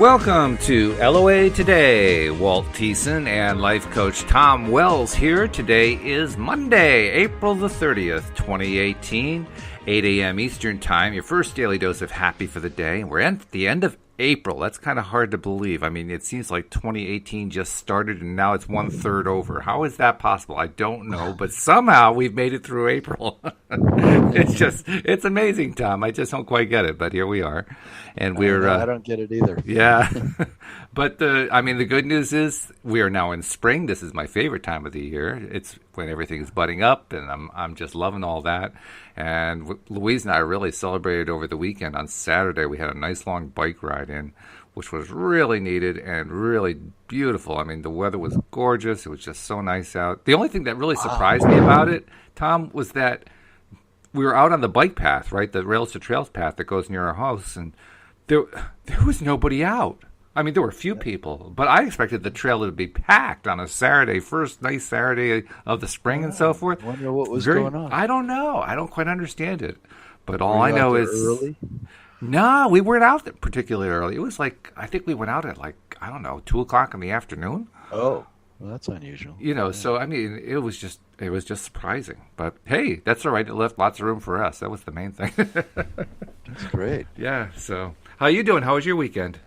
Welcome to LOA Today. Walt Thiessen and life coach Tom Wells here. Today is Monday, April the 30th, 2018, 8 a.m. Eastern Time, your first daily dose of happy for the day. And we're at the end of April. That's kind of hard to believe. I mean, it seems like 2018 just started and now it's 1/3 over. How is that possible? I don't know, but somehow we've made it through April. It's amazing, Tom. I just don't quite get it, but here we are. And we're I don't get it either. Yeah. But the good news is we are now in spring. This is my favorite time of the year. It's when everything's budding up, and I'm just loving all that. And Louise and I really celebrated over the weekend. On Saturday, we had a nice long bike ride in, which was really needed and really beautiful. I mean, the weather was gorgeous. It was just so nice out. The only thing that really surprised me about it, Tom, was that we were out on the bike path, right? The Rails to Trails path that goes near our house, and there was nobody out. I mean, there were a few people, but I expected the trail to be packed on a Saturday, first nice Saturday of the spring and so forth. I wonder what was going on. I don't know. I don't quite understand it. But all Were I you know out there is... early? No, we weren't out particularly early. It was like, I think we went out at 2 o'clock in the afternoon. Oh, well, that's unusual. So, I mean, it was just surprising. But, hey, that's all right. It left lots of room for us. That was the main thing. That's great. Yeah, so... How you doing? How was your weekend?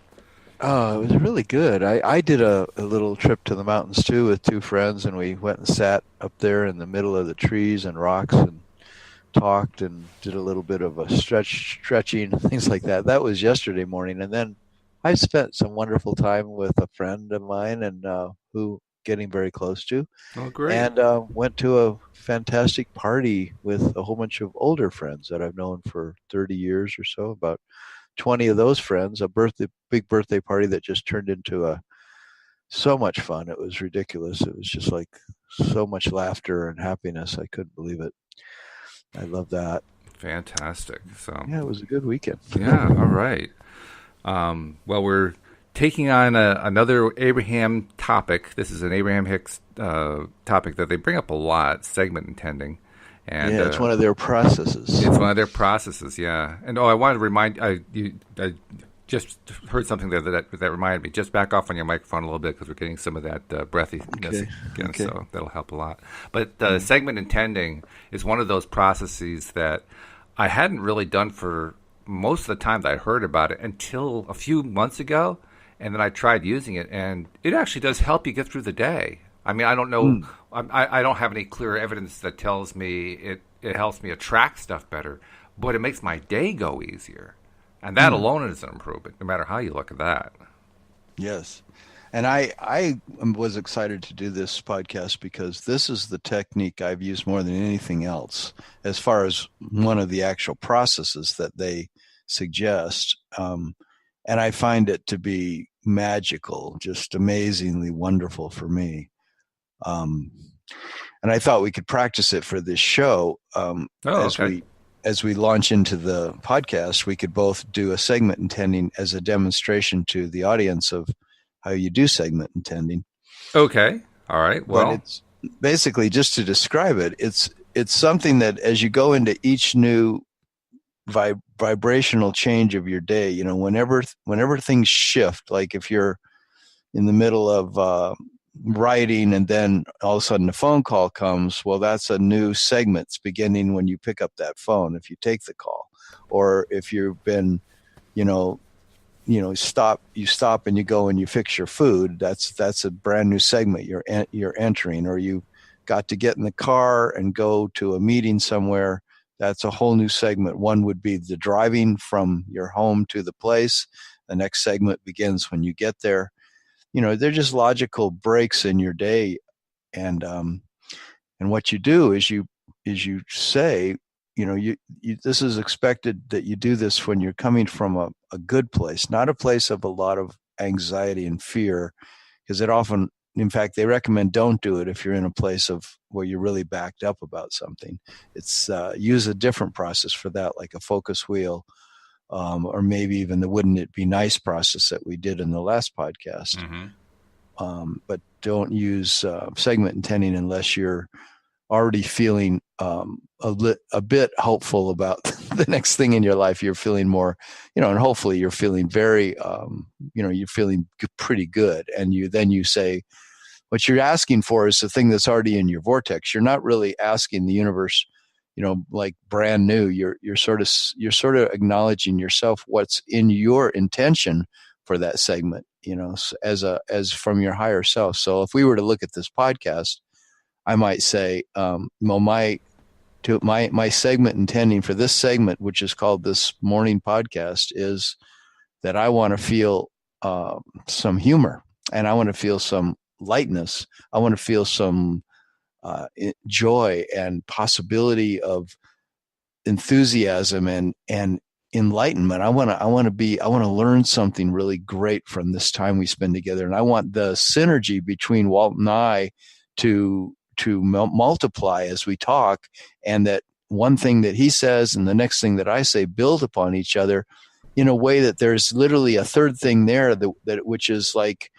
Oh, it was really good. I did a little trip to the mountains, too, with two friends, and we went and sat up there in the middle of the trees and rocks and talked and did a little bit of a stretching, things like that. That was yesterday morning. And then I spent some wonderful time with a friend of mine and who getting very close to. Oh, great. And went to a fantastic party with a whole bunch of older friends that I've known for 30 years or so, about 20 of those friends, big birthday party that just turned into so much fun. It was ridiculous. It was just like so much laughter and happiness. I couldn't believe it. I love that. Fantastic. So yeah, it was a good weekend. Yeah. All right. Well, we're taking on another Abraham topic. This is an Abraham-Hicks topic that they bring up a lot, segment intending. And, yeah, it's one of their processes. It's one of their processes, yeah. And I wanted to remind you. I just heard something there that reminded me. Just back off on your microphone a little bit because we're getting some of that breathiness again, so that'll help a lot. But segment intending is one of those processes that I hadn't really done for most of the time that I heard about it until a few months ago, and then I tried using it, and it actually does help you get through the day. I mean, I don't know. I don't have any clear evidence that tells me it helps me attract stuff better, but it makes my day go easier. And that alone is an improvement, no matter how you look at that. Yes. And I was excited to do this podcast because this is the technique I've used more than anything else as far as one of the actual processes that they suggest. And I find it to be magical, just amazingly wonderful for me. And I thought we could practice it for this show. As we launch into the podcast, we could both do a segment intending as a demonstration to the audience of how you do segment intending. Okay. All right. Well, but it's basically, just to describe it, it's something that as you go into each new vibrational change of your day, whenever things shift, like if you're in the middle of writing and then all of a sudden a phone call comes, well, that's a new segment beginning when you pick up that phone, if you take the call. Or if you've been, stop and you go and you fix your food, that's a brand new segment you're entering. Or you got to get in the car and go to a meeting somewhere, that's a whole new segment. One would be the driving from your home to the place. The next segment begins when you get there. They're just logical breaks in your day, and what you do is you say, this is expected that you do this when you're coming from a good place, not a place of a lot of anxiety and fear, because it often, in fact, they recommend don't do it if you're in a place of where you're really backed up about something. It's use a different process for that, like a focus wheel. Or maybe even the wouldn't it be nice process that we did in the last podcast. Mm-hmm. But don't use segment intending unless you're already feeling a bit hopeful about the next thing in your life. You're feeling more, and hopefully you're feeling very, you're feeling pretty good. And you say, what you're asking for is the thing that's already in your vortex. You're not really asking the universe, like brand new. You're sort of acknowledging yourself, what's in your intention for that segment, as from your higher self. So if we were to look at this podcast, I might say, my segment intending for this segment, which is called this morning podcast, is that I want to feel some humor, and I want to feel some lightness. I want to feel some joy and possibility of enthusiasm and enlightenment. I want to learn something really great from this time we spend together, and I want the synergy between Walt and I to multiply as we talk, and that one thing that he says and the next thing that I say build upon each other in a way that there's literally a third thing there that which is like,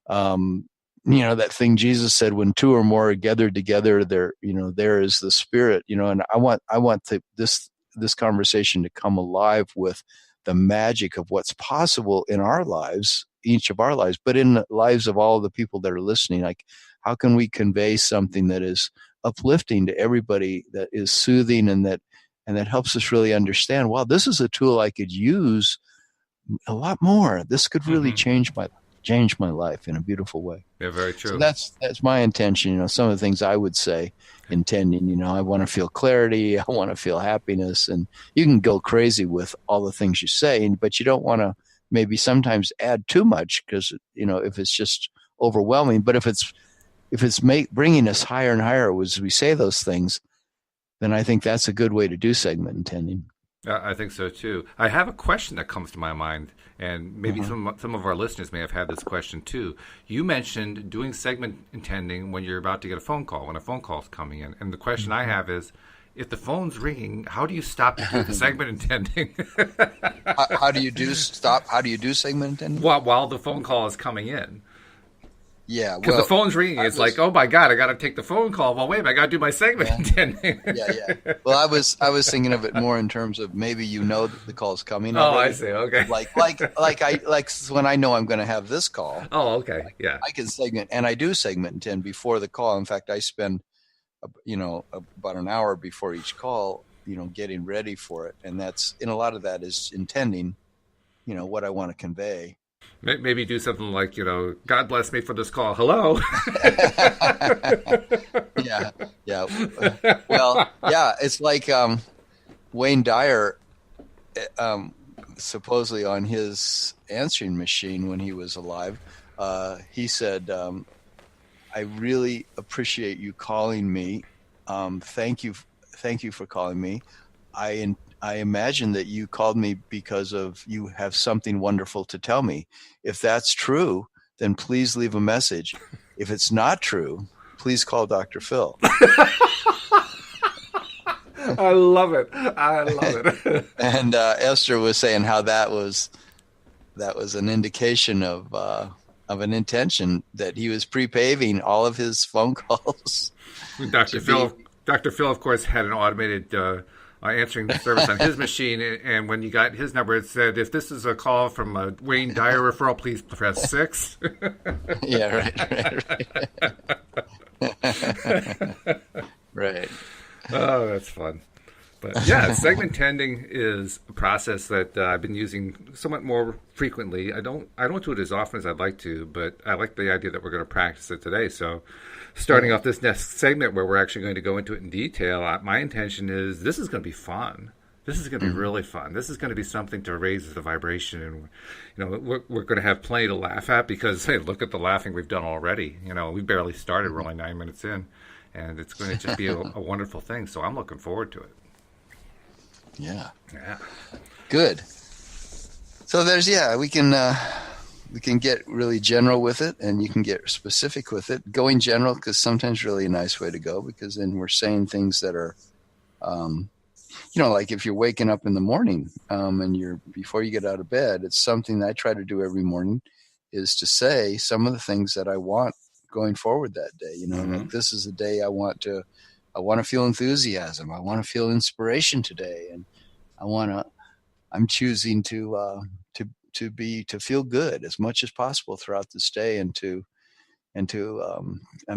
that thing Jesus said, when two or more are gathered together, there is the Spirit, and I want this conversation to come alive with the magic of what's possible in our lives, each of our lives, but in the lives of all the people that are listening. Like, how can we convey something that is uplifting to everybody, that is soothing, and that helps us really understand, wow, this is a tool I could use a lot more. This could really change my life in a beautiful way. Yeah, very true. So that's my intention. Some of the things I would say, intending, I want to feel clarity. I want to feel happiness. And you can go crazy with all the things you say, but you don't want to maybe sometimes add too much, because, if it's just overwhelming. But if it's bringing us higher and higher as we say those things, then I think that's a good way to do segment intending. I think so too. I have a question that comes to my mind, and maybe some of our listeners may have had this question too. You mentioned doing segment intending when you're about to get a phone call, when a phone call is coming in. And the question I have is, if the phone's ringing, how do you stop and do the segment intending? How do you do segment intending? While the phone call is coming in. Yeah, because the phone's ringing. It's like, oh my God, I got to take the phone call. Well, wait, I got to do my segment intending. Yeah. Well, I was thinking of it more in terms of maybe that the call's coming. Oh, I see. Okay. Like when I know I'm going to have this call. Oh, okay. Yeah. I can segment, and I do segment intend before the call. In fact, I spend, about an hour before each call, getting ready for it, and a lot of that is intending, what I want to convey. Maybe do something like, God bless me for this call. Hello. Yeah. Well, yeah, it's like Wayne Dyer, supposedly on his answering machine when he was alive, he said, I really appreciate you calling me. Thank you for calling me. I imagine that you called me because of you have something wonderful to tell me. If that's true, then please leave a message. If it's not true, please call Dr. Phil. I love it. And Esther was saying how that was an indication of an intention, that he was pre-paving all of his phone calls. Dr. Phil, of course, had an automated answering the service on his machine, and when you got his number, it said, if this is a call from a Wayne Dyer referral, please press 6. Yeah, right. Right. Oh, that's fun. But yeah, segment intending is a process that I've been using somewhat more frequently. I don't do it as often as I'd like to, but I like the idea that we're going to practice it today. So starting off this next segment where we're actually going to go into it in detail, my intention is this is going to be fun. This is going to be really fun. This is going to be something to raise the vibration, and we're going to have plenty to laugh at, because hey, look at the laughing we've done already. We barely started. We're only 9 minutes in, and it's going to just be a wonderful thing. So I'm looking forward to it. Yeah. Good. So we can get really general with it, and you can get specific with it. Going general, because sometimes really a nice way to go, because then we're saying things that are, like if you're waking up in the morning, and before you get out of bed, it's something that I try to do every morning, is to say some of the things that I want going forward that day. Like, this is the day I want to want to feel enthusiasm. I want to feel inspiration today, and I want to. I'm choosing to feel good as much as possible throughout this day, I'm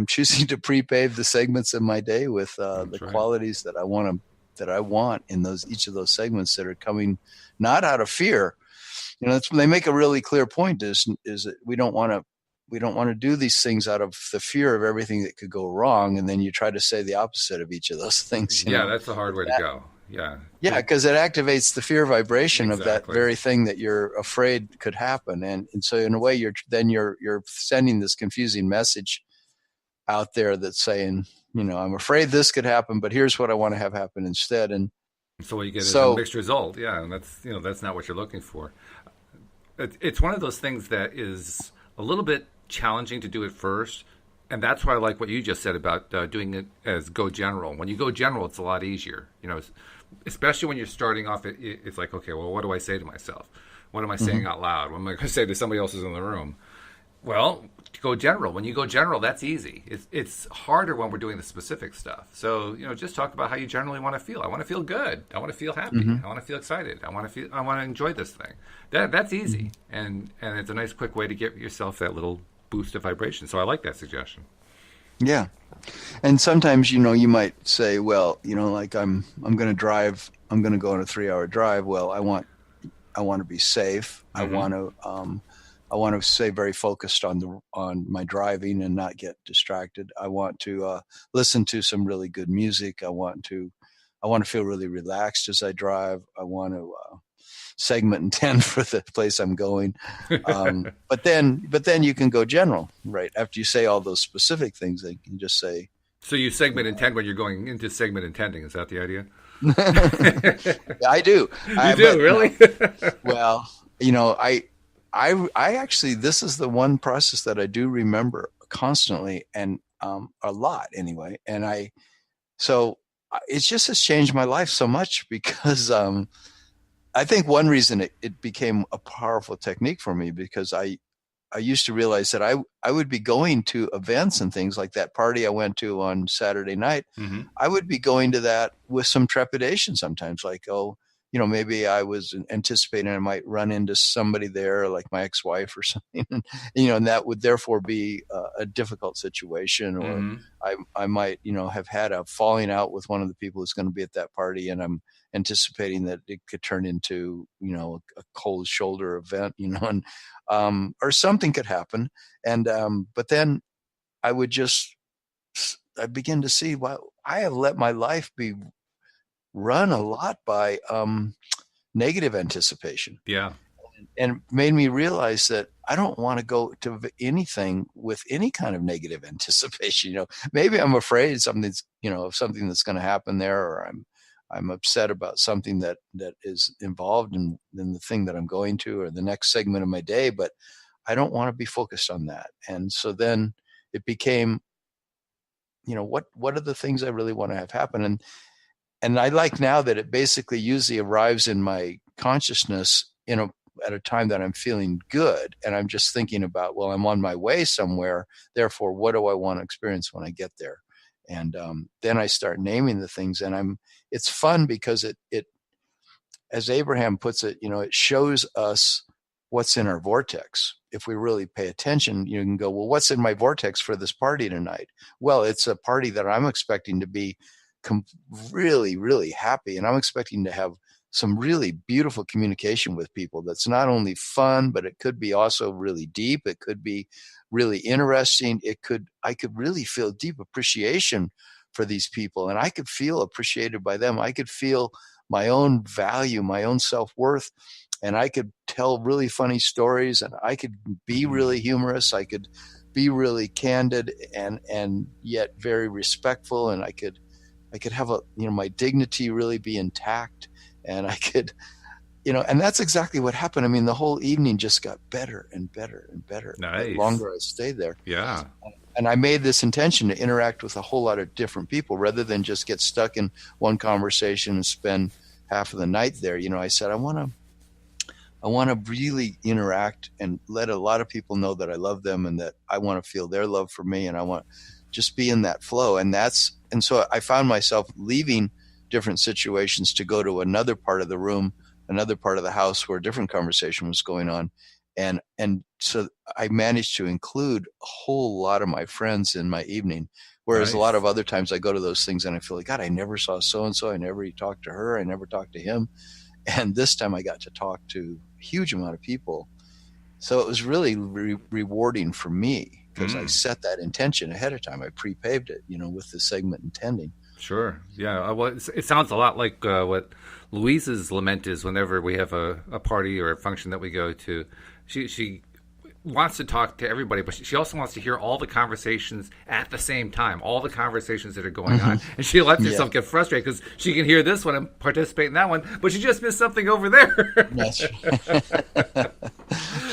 choosing to pre-pave the segments of my day with the right. qualities that I want in each of those segments that are coming not out of fear. They make a really clear point is that we don't want to do these things out of the fear of everything that could go wrong, and then you try to say the opposite of each of those things. Yeah, that's a hard way to go. Yeah, because it activates the fear vibration of that Exactly. very thing that you're afraid could happen, and so in a way you're sending this confusing message out there that's saying, I'm afraid this could happen, but here's what I want to have happen instead. And So what you get is a so, mixed result. Yeah, and that's not what you're looking for. It's one of those things that is a little bit challenging to do at first, and that's why I like what you just said about doing it as go general. When you go general, it's a lot easier. Especially when you're starting off. It's like, okay, well, what do I say to myself? What am I saying out loud? What am I going to say to somebody else who's in the room? Well, go general. When you go general, that's easy. It's harder when we're doing the specific stuff. So just talk about how you generally want to feel. I want to feel good. I want to feel happy. I want to feel excited. I want to enjoy this thing. That's easy, and it's a nice quick way to get yourself that little boost of vibration. So I like that suggestion. yeah. And sometimes, you might say, well, like I'm going to drive, I'm going to go on a 3-hour drive. Well, I want to be safe. I want to stay very focused on my driving and not get distracted. I want to listen to some really good music. I want to feel really relaxed as I drive. I want to segment intend for the place I'm going. But then you can go general, right? After you say all those specific things, they can just say. So you segment intend when you're going into segment intending. Is that the idea? I do. You do, really? Well, I actually, this is the one process that I do remember constantly and a lot anyway. And so it just has changed my life so much because I think one reason it became a powerful technique for me because I used to realize that I would be going to events and things like that party I went to on Saturday night. Mm-hmm. I would be going to that with some trepidation sometimes, like, maybe I was anticipating I might run into somebody there, like my ex-wife or something, and that would therefore be a difficult situation, or Mm-hmm. I might, have had a falling out with one of the people who's going to be at that party, and I'm anticipating that it could turn into, a cold shoulder event, and or something could happen, and but then I begin to see, well, I have let my life be run a lot by negative anticipation. Yeah. And made me realize that I don't want to go to anything with any kind of negative anticipation. Maybe I'm afraid something's that's going to happen there, or I'm upset about something that is involved in the thing that I'm going to, or the next segment of my day, but I don't want to be focused on that. And so then it became, what are the things I really want to have happen? And I like now that it basically usually arrives in my consciousness at a time that I'm feeling good. And I'm just thinking about, well, I'm on my way somewhere. Therefore, what do I want to experience when I get there? And then I start naming the things, and it's fun because it, as Abraham puts it, it shows us what's in our vortex. If we really pay attention, you can go, well, what's in my vortex for this party tonight? Well, it's a party that I'm expecting to be really, really happy. And I'm expecting to have some really beautiful communication with people. That's not only fun, but it could be also really deep. It could be really interesting. I could really feel deep appreciation for these people, and I could feel appreciated by them. I could feel my own value, my own self-worth, and I could tell really funny stories, and I could be really humorous. I could be really candid and yet very respectful, and I could have my dignity really be intact, and I could, and that's exactly what happened. I mean, the whole evening just got better and better and better. Nice. The longer I stayed there. Yeah. And I made this intention to interact with a whole lot of different people rather than just get stuck in one conversation and spend half of the night there. I said, I want to really interact and let a lot of people know that I love them and that I want to feel their love for me, and I want just be in that flow. And so I found myself leaving different situations to go to another part of the room, another part of the house where a different conversation was going on. And so I managed to include a whole lot of my friends in my evening. Whereas Nice. a lot of other times I go to those things and I feel like, God, I never saw so-and-so. I never talked to her. I never talked to him. And this time I got to talk to a huge amount of people. So it was really rewarding for me because I set that intention ahead of time. I pre-paved it, with the segment intending. Sure. Yeah. Well, it sounds a lot like what Louise's lament is whenever we have a party or a function that we go to. She wants to talk to everybody, but she also wants to hear all the conversations at the same time, all the conversations that are going on. And she lets herself get frustrated because she can hear this one and participate in that one, but she just missed something over there. Yes.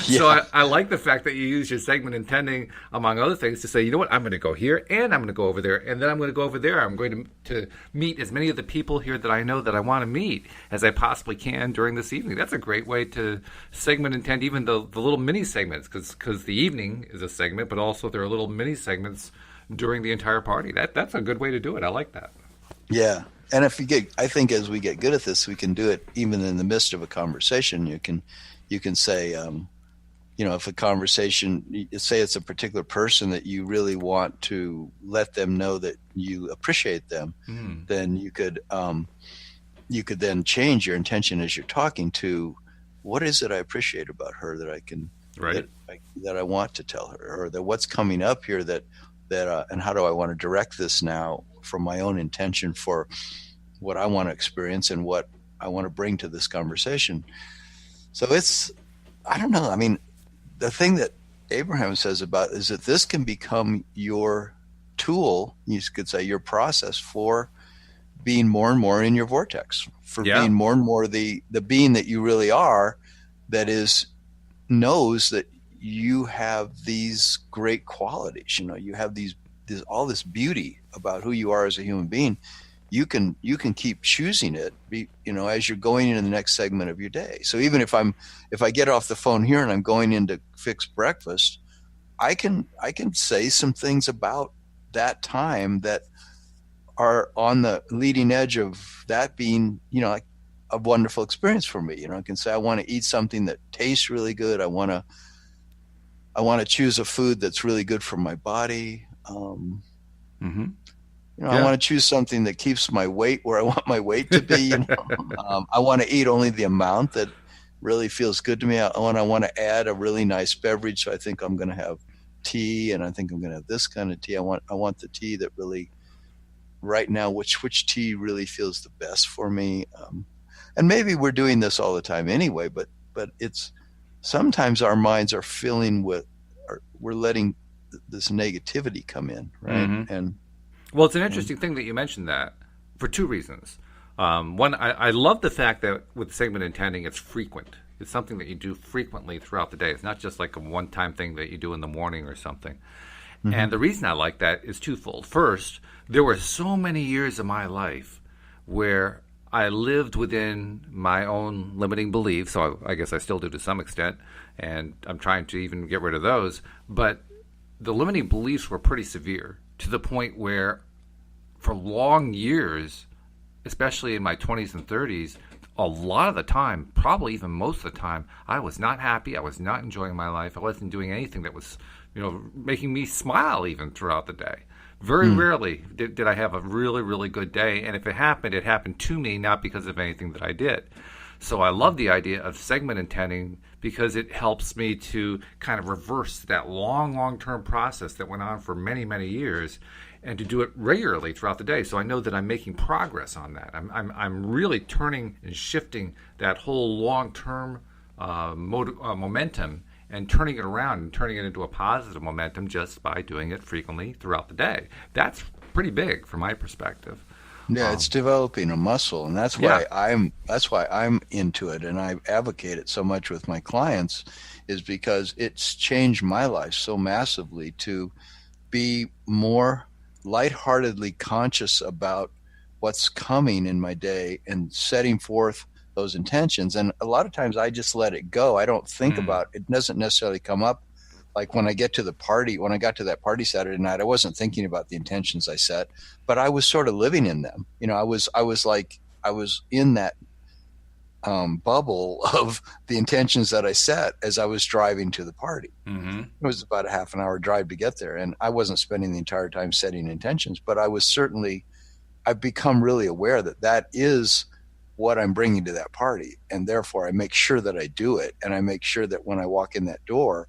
So I like the fact that you use your segment intending, among other things, to say, you know what, I'm going to go here and I'm going to go over there and then I'm going to go over there. I'm going to meet as many of the people here that I know that I want to meet as I possibly can during this evening. That's a great way to segment intend even the little mini segments because the evening is a segment, but also there are little mini segments during the entire party. That's a good way to do it. I like that. Yeah. And I think as we get good at this, we can do it even in the midst of a conversation. You can say, if a conversation, say it's a particular person that you really want to let them know that you appreciate them, then you could then change your intention as you're talking to, what is it I appreciate about her that I can, that I want to tell her, or that what's coming up here that and how do I want to direct this now from my own intention for what I want to experience and what I want to bring to this conversation. So I don't know. I mean, the thing that Abraham says about is that this can become your tool, you could say your process for being more and more in your vortex, for being more and more the being that you really are, that knows that you have these great qualities. You have all this beauty about who you are as a human being. You can keep choosing it, as you're going into the next segment of your day. So even if I get off the phone here and I'm going in to fix breakfast, I can say some things about that time that are on the leading edge of that being, like a wonderful experience for me. I can say I want to eat something that tastes really good. I want to choose a food that's really good for my body. I want to choose something that keeps my weight where I want my weight to be. I want to eat only the amount that really feels good to me. I want to add a really nice beverage. So I think I'm going to have tea, and I think I'm going to have this kind of tea. I want the tea that really, right now, which tea really feels the best for me. And maybe we're doing this all the time anyway, but it's sometimes our minds are filling with, we're letting this negativity come in, right? And well, it's an interesting thing that you mentioned that for two reasons. One, I love the fact that with segment intending, it's frequent. It's something that you do frequently throughout the day. It's not just like a one-time thing that you do in the morning or something. And the reason I like that is twofold. First, there were so many years of my life where I lived within my own limiting beliefs, so I guess I still do to some extent, and I'm trying to even get rid of those. But the limiting beliefs were pretty severe, to the point where for long years, especially in my 20s and 30s, a lot of the time, probably even most of the time, I was not happy. I was not enjoying my life. I wasn't doing anything that was, making me smile even throughout the day. Very rarely did I have a really, really good day. And if it happened to me, not because of anything that I did. So I love the idea of segment intending because it helps me to kind of reverse that long-term process that went on for many, many years, and to do it regularly throughout the day. So I know that I'm making progress on that. I'm really turning and shifting that whole long-term momentum and turning it around and turning it into a positive momentum just by doing it frequently throughout the day. That's pretty big from my perspective. Yeah, it's developing a muscle, and that's why I'm into it, and I advocate it so much with my clients, is because it's changed my life so massively to be more lightheartedly conscious about what's coming in my day and setting forth those intentions. And a lot of times I just let it go. I don't think about it. It doesn't necessarily come up like when I got to that party Saturday night, I wasn't thinking about the intentions I set, but I was sort of living in them. I was in that bubble of the intentions that I set as I was driving to the party. Mm-hmm. It was about a half an hour drive to get there, and I wasn't spending the entire time setting intentions, but I've become really aware that that is what I'm bringing to that party, and therefore I make sure that I do it, and I make sure that when I walk in that door,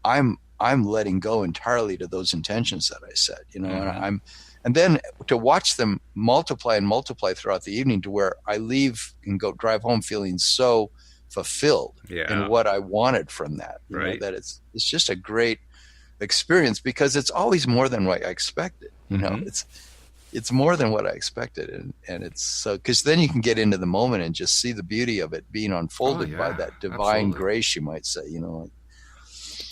I'm letting go entirely to those intentions that I set, Mm-hmm. and then to watch them multiply and multiply throughout the evening to where I leave and go drive home feeling so fulfilled in Yeah. what I wanted from that, Right. that it's just a great experience because it's always more than what I expected. Mm-hmm. It's more than what I expected, and it's so because then you can get into the moment and just see the beauty of it being Oh unfolded by yeah, that divine absolutely. grace, you might say.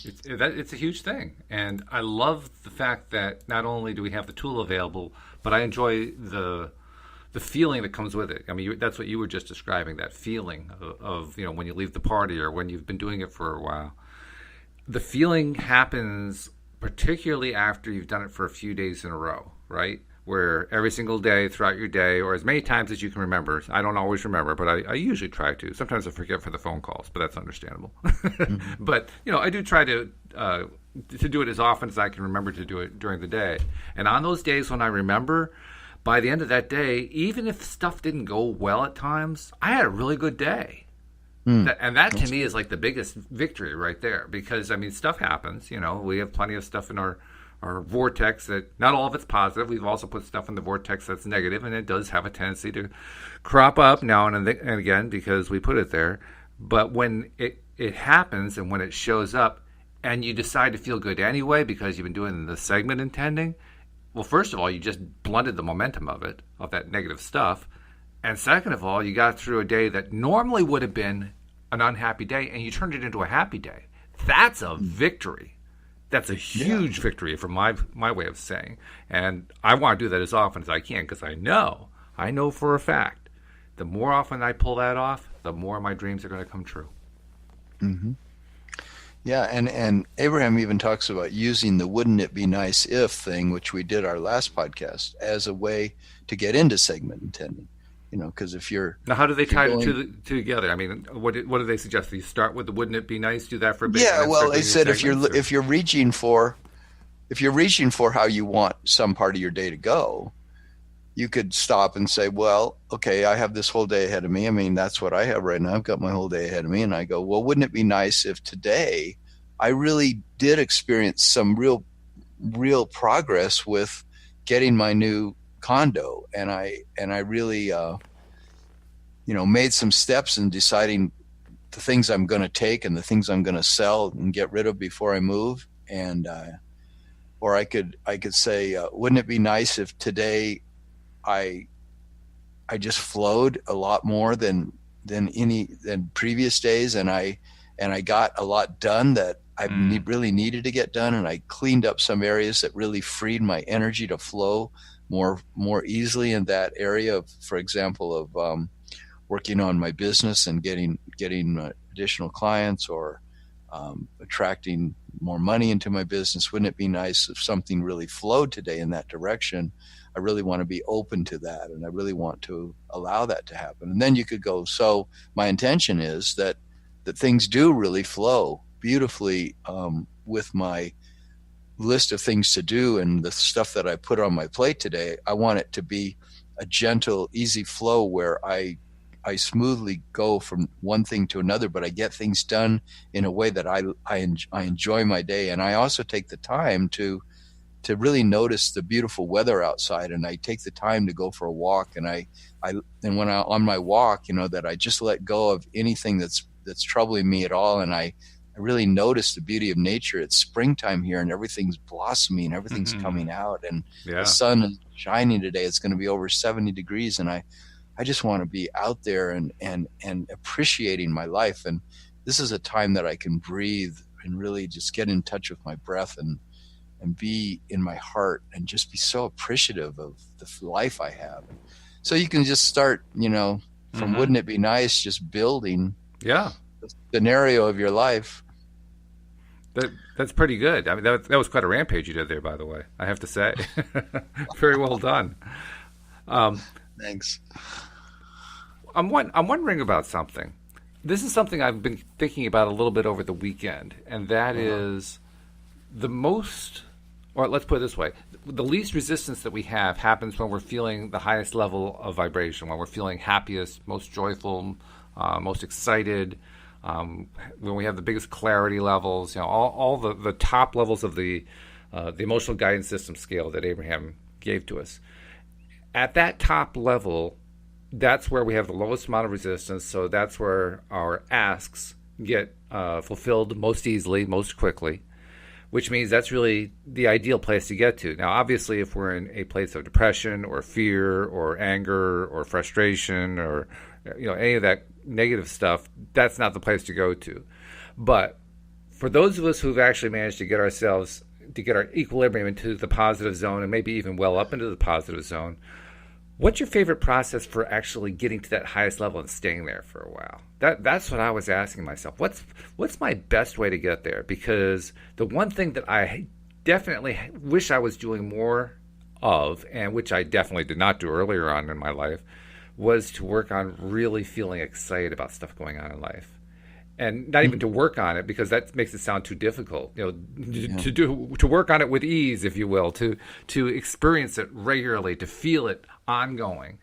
It's a huge thing, and I love the fact that not only do we have the tool available, but I enjoy the feeling that comes with it. I mean, that's what you were just describing, that feeling of when you leave the party or when you've been doing it for a while. The feeling happens particularly after you've done it for a few days in a row, right? Where every single day throughout your day, or as many times as you can remember, I don't always remember, but I usually try to. Sometimes I forget for the phone calls, but that's understandable. Mm-hmm. But I do try to do it as often as I can remember to do it during the day. And on those days when I remember, by the end of that day, even if stuff didn't go well at times, I had a really good day. And that to That's me good. is like the biggest victory right there, because I mean stuff happens. We have plenty of stuff in our vortex that not all of it's positive. We've also put stuff in the vortex that's negative, and it does have a tendency to crop up now and again because we put it there. But when it happens and when it shows up, and you decide to feel good anyway because you've been doing the segment intending, well, first of all, you just blunted the momentum of that negative stuff. And second of all, you got through a day that normally would have been an unhappy day and you turned it into a happy day. That's a victory. That's a Yeah. huge victory from my way of saying. And I want to do that as often as I can because I know for a fact, the more often I pull that off, the more my dreams are going to come true. Hmm. Yeah, and Abraham even talks about using the "wouldn't it be nice if" thing, which we did our last podcast, as a way to get into segment intending. Because Now, how do they if you're tie the going, together? I mean, what do they suggest? You start with the "Wouldn't it be nice"? Do that for a bit, and yeah, then well, start they doing your said segments. Or if you're reaching for how you want some part of your day to go, you could stop and say, well, okay, I have this whole day ahead of me. I mean, that's what I have right now. I've got my whole day ahead of me. And I go, well, wouldn't it be nice if today I really did experience some real progress with getting my new condo, and I really made some steps in deciding the things I'm going to take and the things I'm going to sell and get rid of before I move. And or I could say, wouldn't it be nice if today I I just flowed a lot more than previous days, and I got a lot done that I mm, really needed to get done, and I cleaned up some areas that really freed my energy to flow more easily in that area of, for example, of working on my business and getting additional clients, or attracting more money into my business. Wouldn't it be nice if something really flowed today in that direction? I really want to be open to that, and I really want to allow that to happen. And then you could go, so my intention is that things do really flow beautifully, with my list of things to do and the stuff that I put on my plate today. I want it to be a gentle, easy flow where I smoothly go from one thing to another, but I get things done in a way that I enjoy my day. And I also take the time to really notice the beautiful weather outside, and I take the time to go for a walk. And and when I on my walk, that I just let go of anything that's troubling me at all, and I really notice the beauty of nature. It's springtime here, and everything's blossoming, everything's coming out, and the yeah. sun is shining today. It's going to be over 70 degrees, and I just want to be out there and appreciating my life. And this is a time that I can breathe and really just get in touch with my breath, and be in my heart, and just be so appreciative of the life I have. So you can just start, from Mm-hmm. wouldn't it be nice, just building Yeah. the scenario of your life. That's pretty good. I mean, that was quite a rampage you did there, by the way. I have to say, very well done. Um, Thanks. I'm wondering about something. This is something I've been thinking about a little bit over the weekend, and that is the most, or let's put it this way, the least resistance that we have happens when we're feeling the highest level of vibration, when we're feeling happiest, most joyful, most excited, when we have the biggest clarity levels, all the top levels of the emotional guidance system scale that Abraham gave to us. At that top level, that's where we have the lowest amount of resistance, so that's where our asks get fulfilled most easily, most quickly, which means that's really the ideal place to get to. Now, obviously, if we're in a place of depression or fear or anger or frustration or any of that negative stuff, that's not the place to go to. But for those of us who've actually managed to get our equilibrium into the positive zone and maybe even well up into the positive zone, what's your favorite process for actually getting to that highest level and staying there for a while? That's what I was asking myself. What's my best way to get there? Because the one thing that I definitely wish I was doing more of, and which I definitely did not do earlier on in my life, was to work on really feeling excited about stuff going on in life. And not even to work on it, because that makes it sound too difficult. To work on it with ease, if you will, to experience it regularly, to feel it ongoing,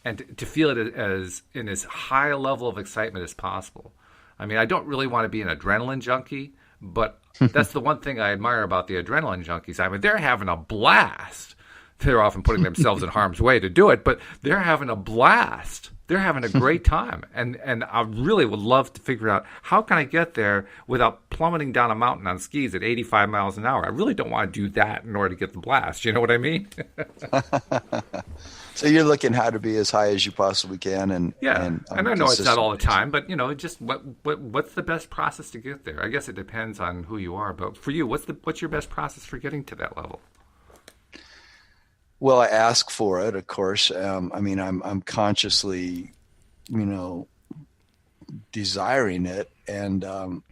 and to feel it as in as high a level of excitement as possible. I mean, I don't really want to be an adrenaline junkie, but that's the one thing I admire about the adrenaline junkies. I mean, they're having a blast. They're often putting themselves in harm's way to do it, but they're having a blast. They're having a great time. And I really would love to figure out, how can I get there without plummeting down a mountain on skis at 85 miles an hour? I really don't want to do that in order to get the blast. You know what I mean? So you're looking how to be as high as you possibly can. And I know it's not all the time, but just what's the best process to get there? I guess it depends on who you are, but for you, what's your best process for getting to that level? Well, I ask for it, of course. I mean, I'm consciously, desiring it, and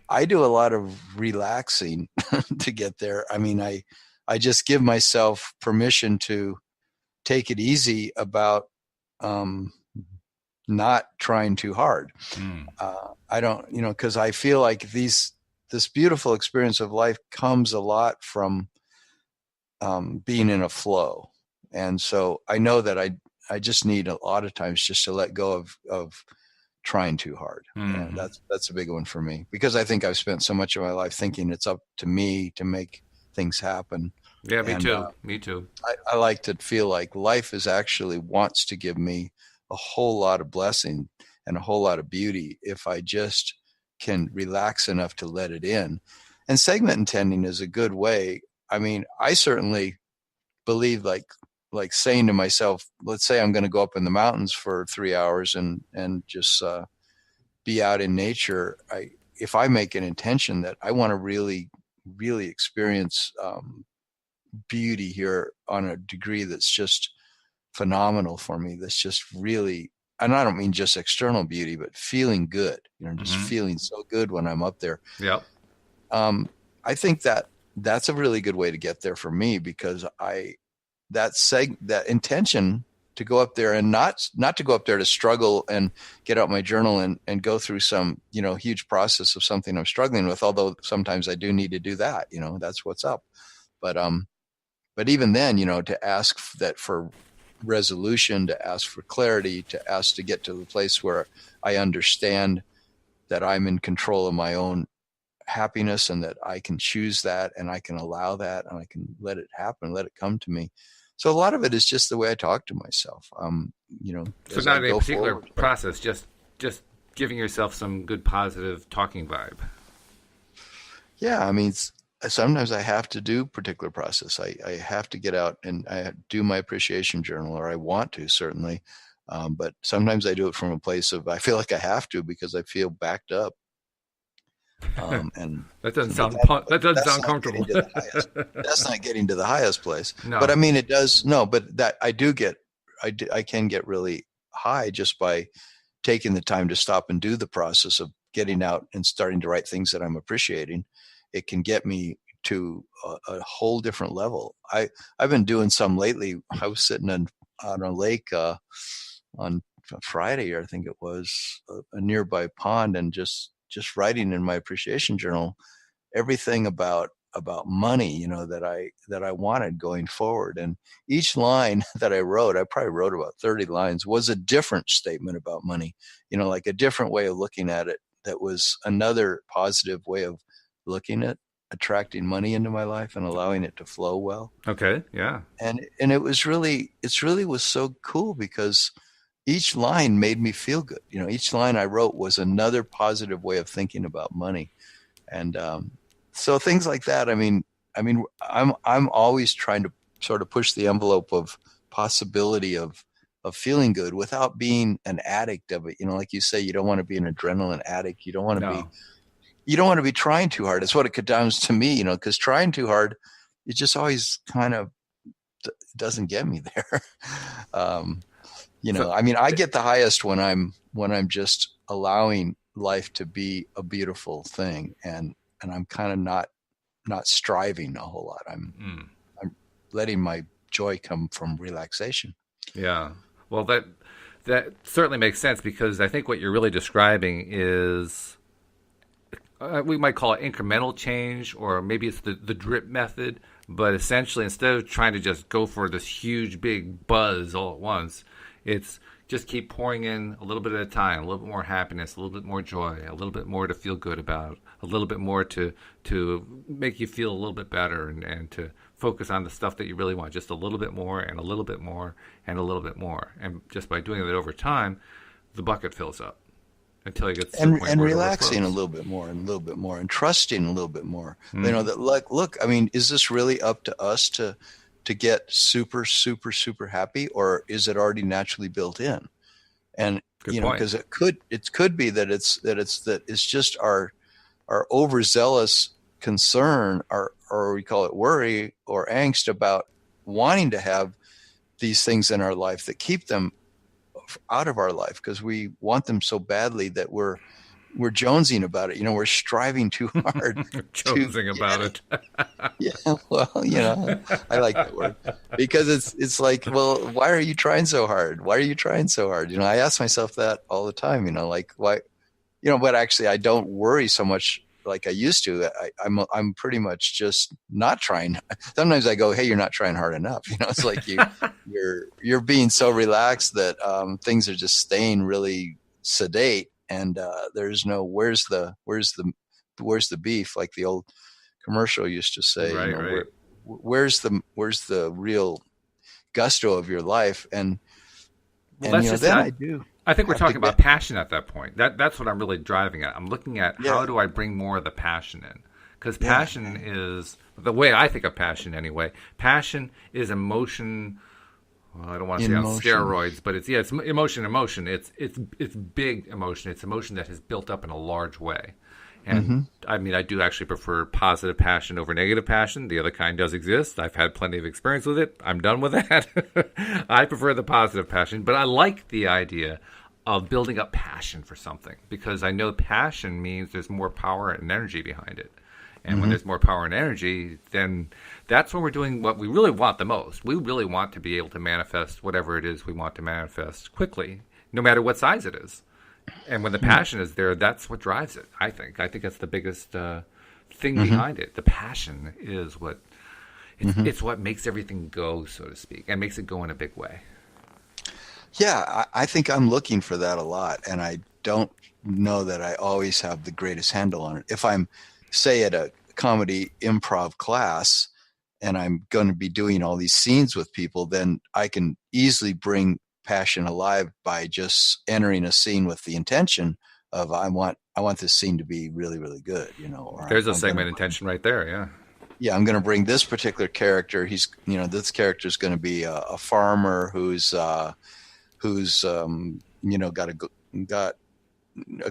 I do a lot of relaxing to get there. I mean, I just give myself permission to take it easy about not trying too hard. I don't, because I feel like this beautiful experience of life comes a lot from being in a flow. And so I know that I just need a lot of times just to let go of trying too hard. And that's a big one for me, because I think I've spent so much of my life thinking it's up to me to make things happen. Yeah, me too. I like to feel like life actually wants to give me a whole lot of blessing and a whole lot of beauty if I just can relax enough to let it in. And segment intending is a good way. I mean, I certainly believe like saying to myself, let's say I'm going to go up in the mountains for 3 hours and just be out in nature. If I make an intention that I want to really, really experience beauty here on a degree that's just phenomenal for me, that's just really, and I don't mean just external beauty, but feeling good, just feeling so good when I'm up there. Yep. I think that's a really good way to get there for me, because that intention to go up there, and not to go up there to struggle and get out my journal and go through some, huge process of something I'm struggling with. Although sometimes I do need to do that, that's what's up. But even then, to ask that for resolution, to ask for clarity, to ask to get to the place where I understand that I'm in control of my own happiness, and that I can choose that, and I can allow that, and I can let it happen, let it come to me. So a lot of it is just the way I talk to myself. So not a particular process, just giving yourself some good positive talking vibe. Yeah, I mean, sometimes I have to do particular process. I have to get out and I do my appreciation journal, or I want to, certainly. But sometimes I do it from a place of, I feel like I have to, because I feel backed up. And that doesn't sound comfortable. That's not getting to the highest place. No. But I mean, it does. No, but that I can get really high just by taking the time to stop and do the process of getting out and starting to write things that I'm appreciating. it can get me to a whole different level. I've been doing some lately. I was sitting on a lake on Friday, or I think it was, a nearby pond, and just writing in my appreciation journal everything about money, that I wanted going forward. And each line that I wrote, I probably wrote about 30 lines, was a different statement about money, like a different way of looking at it. That was another positive way of looking at attracting money into my life and allowing it to flow well. Okay. Yeah. And it's really was so cool because each line made me feel good. Each line I wrote was another positive way of thinking about money. And so things like that. I mean, I'm always trying to sort of push the envelope of possibility of feeling good without being an addict of it. Like you say, you don't want to be an adrenaline addict. You don't want to be trying too hard. It's what it comes down to me, because trying too hard, it just always kind of doesn't get me there. I get the highest when I'm just allowing life to be a beautiful thing, and I'm kind of not striving a whole lot. I'm letting my joy come from relaxation. Yeah. Well, that certainly makes sense, because I think what you're really describing is, we might call it incremental change, or maybe it's the drip method. But essentially, instead of trying to just go for this huge, big buzz all at once, it's just keep pouring in a little bit at a time, a little bit more happiness, a little bit more joy, a little bit more to feel good about, a little bit more to make you feel a little bit better, and to focus on the stuff that you really want, just a little bit more and a little bit more and a little bit more. And just by doing that over time, the bucket fills up until it gets to the point and where relaxing a little bit more and a little bit more and trusting a little bit more. That look, I mean, is this really up to us to get super, super, super happy, or is it already naturally built in? And because it could be that it's just our overzealous concern, or we call it worry or angst about wanting to have these things in our life that keep them out of our life, because we want them so badly that we're jonesing about it. We're striving too hard. Jonesing about it. Yeah, well, I like that word, because it's like, well, why are you trying so hard? Why are you trying so hard? I ask myself that all the time. Like, why? But actually, I don't worry so much like I used to. I'm pretty much just not trying. Sometimes I go, hey, you're not trying hard enough. It's like you're being so relaxed that things are just staying really sedate, and there's no where's the beef, like the old commercial used to say. Right. Where's the real gusto of your life? And I think we're talking about passion at that point. That's what I'm really driving at. I'm looking at how do I bring more of the passion in? Because passion is, the way I think of passion anyway, passion is emotion. Well, I don't want to say on steroids, but it's emotion. It's big emotion. It's emotion that has built up in a large way. And I mean, I do actually prefer positive passion over negative passion. The other kind does exist. I've had plenty of experience with it. I'm done with that. I prefer the positive passion, but I like the idea of building up passion for something, because I know passion means there's more power and energy behind it. And when there's more power and energy, then that's when we're doing what we really want the most. We really want to be able to manifest whatever it is we want to manifest quickly, no matter what size it is. And when the passion is there, that's what drives it, I think. I think that's the biggest thing behind it. The passion is what it's what makes everything go, so to speak, and makes it go in a big way. Yeah, I think I'm looking for that a lot, and I don't know that I always have the greatest handle on it. If I'm, say, at a comedy improv class and I'm going to be doing all these scenes with people, then I can easily bring passion alive by just entering a scene with the intention of I want this scene to be really, really good, or there's a segment intention right there. Yeah, I'm going to bring this particular character. He's, this character is going to be a farmer who's got a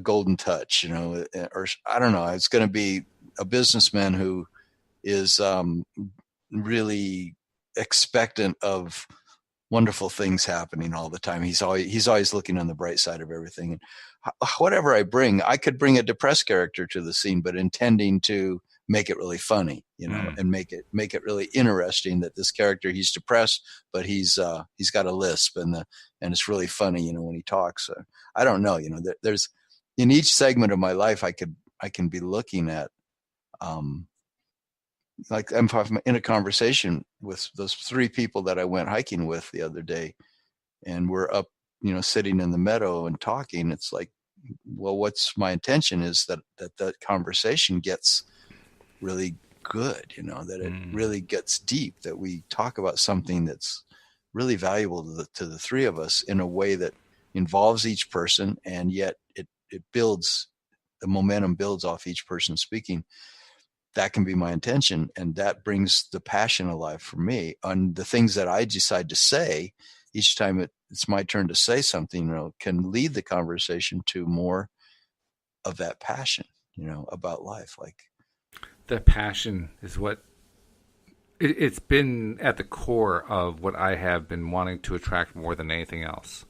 golden touch, or I don't know. It's going to be a businessman who is really expectant of wonderful things happening all the time. He's always looking on the bright side of everything. And whatever I bring, I could bring a depressed character to the scene, but intending to make it really funny, and make it really interesting that this character, he's depressed, but he's got a lisp, and it's really funny, when he talks. I don't know, there's in each segment of my life, I can be looking at, like I'm in a conversation with those 3 people that I went hiking with the other day, and we're up, sitting in the meadow and talking. It's like, well, what's my intention is that conversation gets really good, that it really gets deep, that we talk about something that's really valuable to the 3 of us in a way that involves each person, and yet it builds, the momentum builds off each person speaking. That can be my intention, and that brings the passion alive for me on the things that I decide to say. Each time it's my turn to say something, can lead the conversation to more of that passion, about life. Like, the passion is what it's been at the core of what I have been wanting to attract more than anything else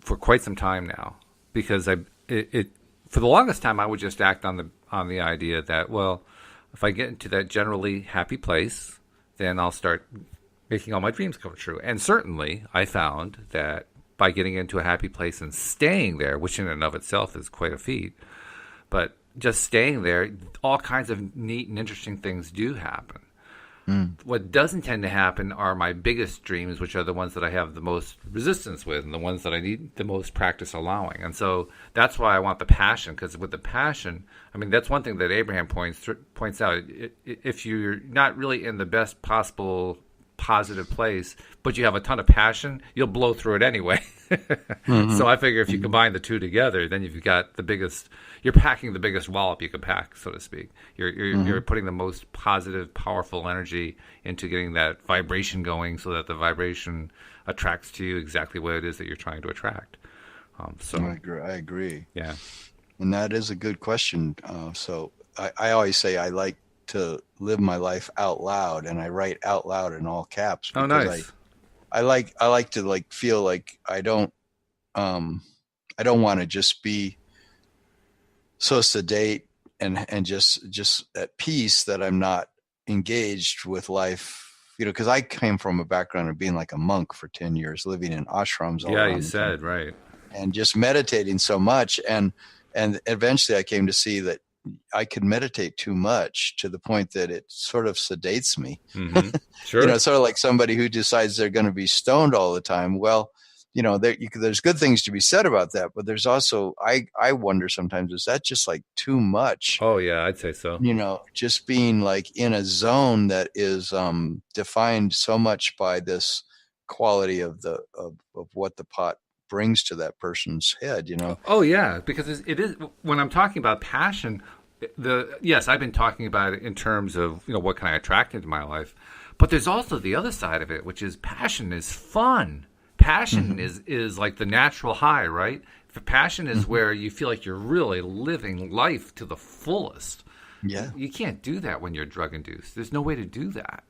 for quite some time now. Because for the longest time, I would just act on the idea that, well, if I get into that generally happy place, then I'll start making all my dreams come true. And certainly, I found that by getting into a happy place and staying there, which in and of itself is quite a feat, but just staying there, all kinds of neat and interesting things do happen. What doesn't tend to happen are my biggest dreams, which are the ones that I have the most resistance with and the ones that I need the most practice allowing. And so that's why I want the passion, because with the passion, I mean, that's one thing that Abraham points out. If you're not really in the best possible positive place, but you have a ton of passion, you'll blow through it anyway. So I figure if you combine the 2 together, then you've got you're packing the biggest wallop you can pack, so to speak. You're putting the most positive, powerful energy into getting that vibration going, so that the vibration attracts to you exactly what it is that you're trying to attract. So I agree. Yeah. And that is a good question. So I always say I like to live my life out loud, and I write out loud in all caps. Oh, nice. I like to feel like I don't want to just be so sedate and just at peace that I'm not engaged with life, because I came from a background of being like a monk for 10 years, living in ashrams all around. Yeah, you said, right. And just meditating so much. And eventually I came to see that I could meditate too much to the point that it sort of sedates me. Sure. Sort of like somebody who decides they're going to be stoned all the time. Well, there's good things to be said about that, but there's also, I wonder sometimes, is that just like too much? Oh yeah, I'd say so. Just being like in a zone that is defined so much by this quality of what the pot brings to that person's head, Oh yeah, because it is, when I'm talking about passion, yes, I've been talking about it in terms of, what can I attract into my life, but there's also the other side of it, which is passion is fun. Passion is like the natural high, right? Passion is where you feel like you're really living life to the fullest. Yeah. You can't do that when you're drug induced. There's no way to do that.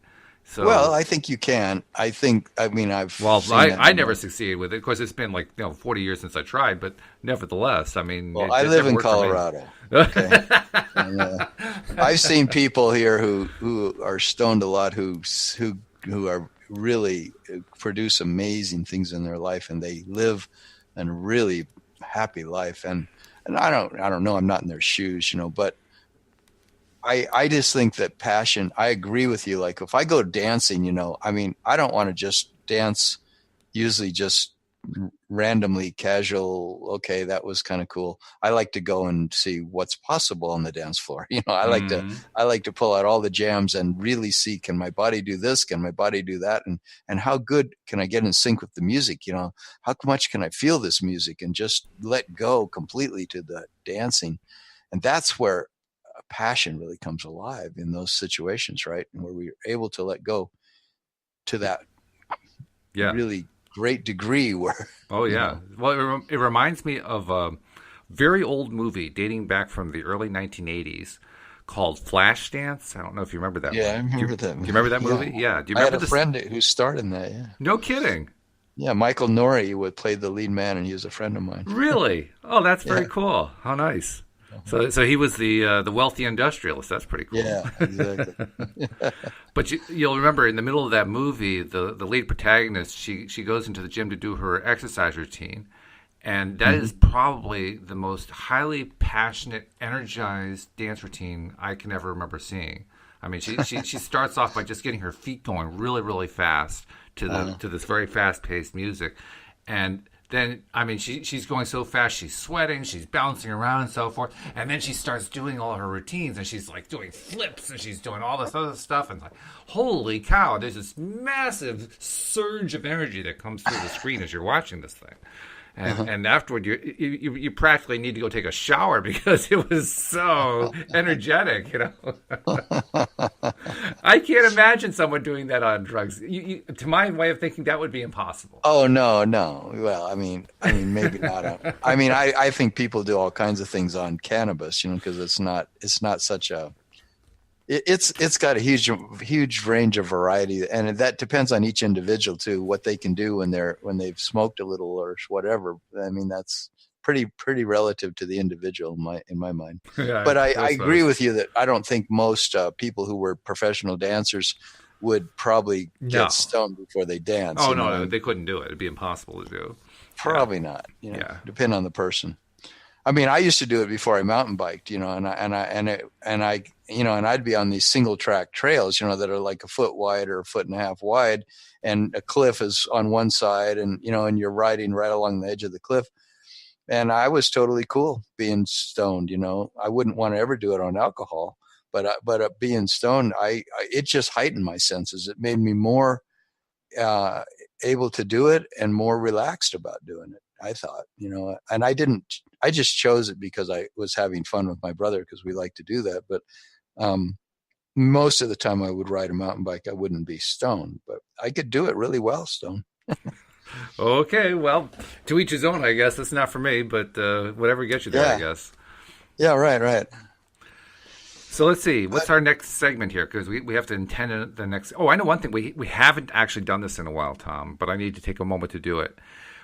So, well, I think you can. I've I never succeeded with it. Of course, it's been 40 years since I tried, but nevertheless, I mean, well, I live in Colorado. Okay. And, I've seen people here who are stoned a lot, who are really produce amazing things in their life, and they live a really happy life. And I don't know. I'm not in their shoes, but I just think that passion, I agree with you. Like if I go dancing, I don't want to just dance, usually just randomly casual. Okay, that was kind of cool. I like to go and see what's possible on the dance floor. I like to pull out all the jams and really see, can my body do this? Can my body do that? And how good can I get in sync with the music? How much can I feel this music and just let go completely to the dancing? And that's where passion really comes alive in those situations, right? And where we're able to let go to that really great degree where Well, it reminds me of a very old movie dating back from the early 1980s called Flashdance. I don't know if you remember that. Yeah, I remember that. Do you remember that movie? Yeah. Do you remember I had a friend who starred in that. Yeah. No kidding. Yeah, Michael Norrie played the lead man, and he was a friend of mine. Really? Oh, that's very cool. How nice. So he was the wealthy industrialist. That's pretty cool. Yeah, exactly. But you'll remember in the middle of that movie, the lead protagonist, she goes into the gym to do her exercise routine. And that is probably the most highly passionate, energized dance routine I can ever remember seeing. I mean, she starts off by just getting her feet going really, really fast to this very fast-paced music. And then, I mean, she's going so fast, she's sweating, she's bouncing around and so forth. And then she starts doing all her routines, and she's like doing flips, and she's doing all this other stuff. And like, holy cow, there's this massive surge of energy that comes through the screen as you're watching this thing. And afterward, you practically need to go take a shower because it was so energetic, you know. I can't imagine someone doing that on drugs. To my way of thinking, that would be impossible. Oh, no. Well, I mean, maybe not. I think people do all kinds of things on cannabis, you know, because it's not such a. It's got a huge range of variety, and that depends on each individual too. What they can do when they've smoked a little or whatever. I mean, that's pretty relative to the individual in my mind. Yeah, but I agree with you that I don't think most people who were professional dancers would probably get stoned before they dance. Oh no, they couldn't do it. It'd be impossible to do. Probably not. You know, depend on the person. I mean, I used to do it before I mountain biked, you know, and I'd be on these single track trails, you know, that are like a foot wide or a foot and a half wide, and a cliff is on one side, and you know, and you're riding right along the edge of the cliff. And I was totally cool being stoned, you know. I wouldn't want to ever do it on alcohol, but being stoned, it just heightened my senses. It made me more able to do it and more relaxed about doing it, I thought, you know. And I just chose it because I was having fun with my brother because we like to do that. But most of the time I would ride a mountain bike, I wouldn't be stoned, but I could do it really well stoned. Okay, well, to each his own, I guess. That's not for me, but whatever gets you there, I guess. Yeah, right. So let's see. What's our next segment here? Because we have to intend the next. Oh, I know one thing. We haven't actually done this in a while, Tom, but I need to take a moment to do it.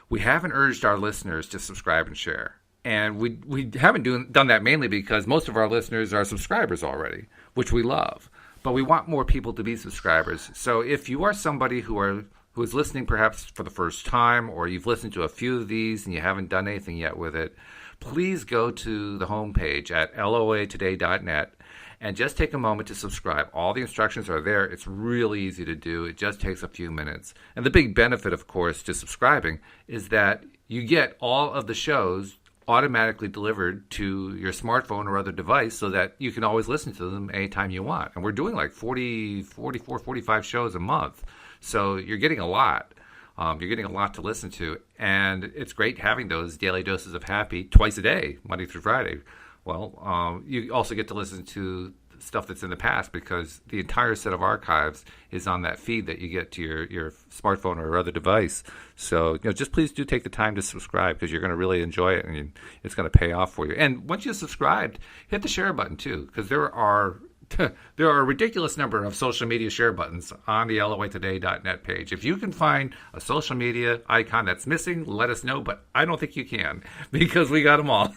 We haven't urged our listeners to subscribe and share. And we haven't done that mainly because most of our listeners are subscribers already, which we love. But we want more people to be subscribers. So if you are somebody who is listening perhaps for the first time, or you've listened to a few of these and you haven't done anything yet with it, please go to the homepage at loatoday.net and just take a moment to subscribe. All the instructions are there. It's really easy to do. It just takes a few minutes. And the big benefit, of course, to subscribing is that you get all of the shows automatically delivered to your smartphone or other device so that you can always listen to them anytime you want. And we're doing like 44, 45 shows a month. So you're getting a lot. You're getting a lot to listen to. And it's great having those daily doses of happy twice a day, Monday through Friday. Well, you also get to listen to stuff that's in the past because the entire set of archives is on that feed that you get to your smartphone or other device. So, you know, just please do take the time to subscribe because you're going to really enjoy it and it's going to pay off for you. And once you're subscribed, hit the share button too, because there are a ridiculous number of social media share buttons on the loatoday.net page. If you can find a social media icon that's missing, let us know, but I don't think you can because we got them all.